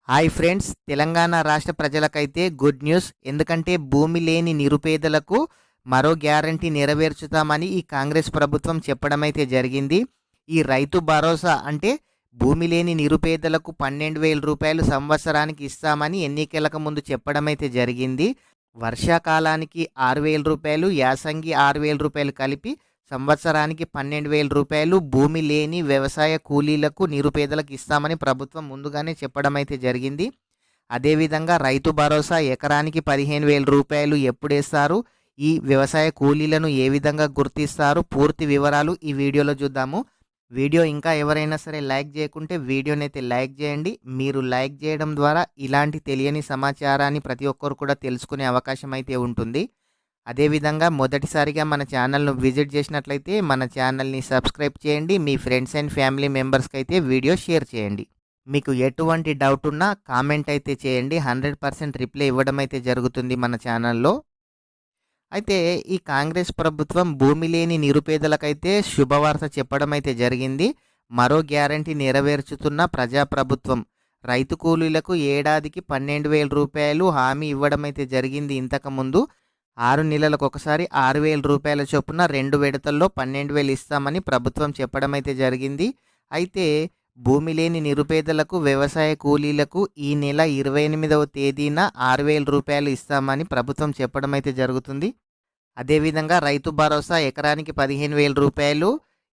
Hi friends, Telangana రాష్ట్ర ప్రజలకైతే good news. ఎందుకంటే భూమి లేని నిరుపేదలకు మరో గ్యారంటీ నెరవేర్చుతామని ఈ కాంగ్రెస్ ప్రభుత్వం చెప్పడమైతే జరిగింది. ఈ రైతు భరోసా అంటే భూమి లేని నిరుపేదలకు 12,000 రూపాయలు సంవత్సరానికి ఇస్తామని ఎన్నికలకు ముందు చెప్పడమైతే జరిగింది. వర్షాకాలానికి 6,000 రూపాయలు, యాసంగి 6,000 రూపాయలు కలిపి సంవత్సరానికి 12,000 రూపాయలు భూమి లేని వ్యవసాయ కూలీలకు నిరుపేదలకు ఇస్తామని ప్రభుత్వం ముందుగానే చెప్పడం అయితే జరిగింది. అదేవిధంగా రైతు భరోసా ఎకరానికి 15,000 రూపాయలు ఎప్పుడేస్తారు, ఈ వ్యవసాయ కూలీలను ఏ విధంగా గుర్తిస్తారు, పూర్తి వివరాలు ఈ వీడియోలో చూద్దాము. వీడియో ఇంకా ఎవరైనా సరే లైక్ చేయకుంటే వీడియోని అయితే లైక్ చేయండి. మీరు లైక్ చేయడం ద్వారా ఇలాంటి తెలియని సమాచారాన్ని ప్రతి ఒక్కరు కూడా తెలుసుకునే అవకాశం అయితే ఉంటుంది. అదేవిధంగా మొదటిసారిగా మన ఛానల్ను విజిట్ చేసినట్లయితే మన ఛానల్ని సబ్స్క్రైబ్ చేయండి. మీ ఫ్రెండ్స్ అండ్ ఫ్యామిలీ మెంబర్స్కి అయితే వీడియో షేర్ చేయండి. మీకు ఎటువంటి డౌట్ ఉన్నా కామెంట్ అయితే చేయండి. 100% రిప్లై ఇవ్వడం అయితే జరుగుతుంది మన ఛానల్లో. అయితే ఈ కాంగ్రెస్ ప్రభుత్వం భూమి లేని నిరుపేదలకైతే శుభవార్త చెప్పడం అయితే జరిగింది. మరో గ్యారంటీ నెరవేర్చుతున్న ప్రజాప్రభుత్వం. రైతు కూలీలకు ఏడాదికి 12,000 రూపాయలు హామీ ఇవ్వడం అయితే జరిగింది. ఇంతకుముందు 6 నెలలకు ఒకసారి 6,000 రూపాయల చొప్పున 2 విడతల్లో 12,000 ఇస్తామని ప్రభుత్వం చెప్పడం అయితే జరిగింది. అయితే భూమి లేని నిరుపేదలకు వ్యవసాయ కూలీలకు ఈ నెల 28వ తేదీన 6,000 రూపాయలు ఇస్తామని ప్రభుత్వం చెప్పడం అయితే జరుగుతుంది. అదేవిధంగా రైతు భరోసా ఎకరానికి 15,000 రూపాయలు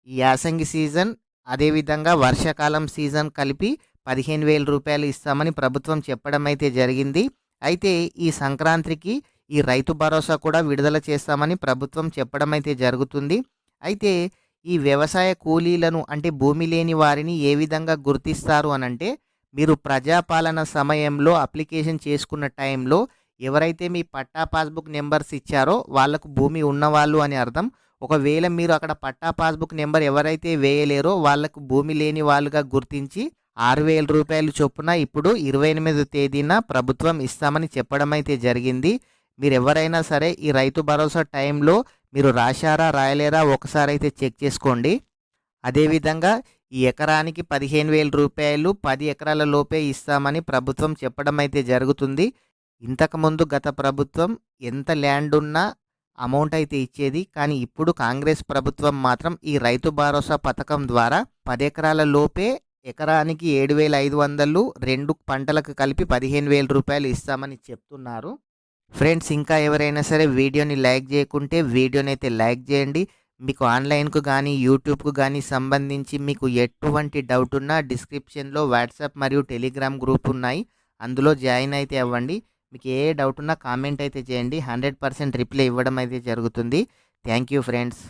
యాసంగి సీజన్, అదేవిధంగా వర్షాకాలం సీజన్ కలిపి 15,000 రూపాయలు ఇస్తామని ప్రభుత్వం చెప్పడం అయితే జరిగింది. అయితే ఈ సంక్రాంతికి ఈ రైతు భరోసా కూడా విడుదల చేస్తామని ప్రభుత్వం చెప్పడం అయితే జరుగుతుంది. అయితే ఈ వ్యవసాయ కూలీలను అంటే భూమి లేని వారిని ఏ విధంగా గుర్తిస్తారు అనంటే, మీరు ప్రజాపాలన సమయంలో అప్లికేషన్ చేసుకున్న టైంలో ఎవరైతే మీ పట్టా పాస్బుక్ నెంబర్స్ ఇచ్చారో వాళ్ళకు భూమి ఉన్నవాళ్ళు అని అర్థం. ఒకవేళ మీరు అక్కడ పట్టా పాస్బుక్ నెంబర్ ఎవరైతే వేయలేరో వాళ్ళకు భూమి లేని వాళ్ళుగా గుర్తించి 6,000 రూపాయలు చొప్పున ఇప్పుడు 28వ తేదీన ప్రభుత్వం ఇస్తామని చెప్పడం అయితే జరిగింది. మీరు ఎవరైనా సరే ఈ రైతు భరోసా టైంలో మీరు రాశారా రాయలేరా ఒకసారి అయితే చెక్ చేసుకోండి. అదేవిధంగా ఈ ఎకరానికి 15,000 రూపాయలు 10 ఎకరాల లోపే ఇస్తామని ప్రభుత్వం చెప్పడం అయితే జరుగుతుంది. ఇంతకుముందు గత ప్రభుత్వం ఎంత ల్యాండ్ ఉన్నా అమౌంట్ అయితే ఇచ్చేది. కానీ ఇప్పుడు కాంగ్రెస్ ప్రభుత్వం మాత్రం ఈ రైతు భరోసా పథకం ద్వారా 10 ఎకరాల లోపే ఎకరానికి 7,500, 2 పంటలకు కలిపి 15,000 రూపాయలు ఇస్తామని చెప్తున్నారు. ఫ్రెండ్స్, ఇంకా ఎవరైనా సరే వీడియోని లైక్ చేయకుంటే వీడియోని అయితే లైక్ చేయండి. మీకు ఆన్లైన్కు కానీ యూట్యూబ్కు కానీ సంబంధించి మీకు ఎటువంటి డౌట్ ఉన్నా డిస్క్రిప్షన్లో వాట్సాప్ మరియు టెలిగ్రామ్ గ్రూప్ ఉన్నాయి, అందులో జాయిన్ అయితే అవ్వండి. మీకు ఏ డౌట్ ఉన్నా కామెంట్ అయితే చేయండి. 100% రిప్లై ఇవ్వడం అయితే జరుగుతుంది. Thank you friends.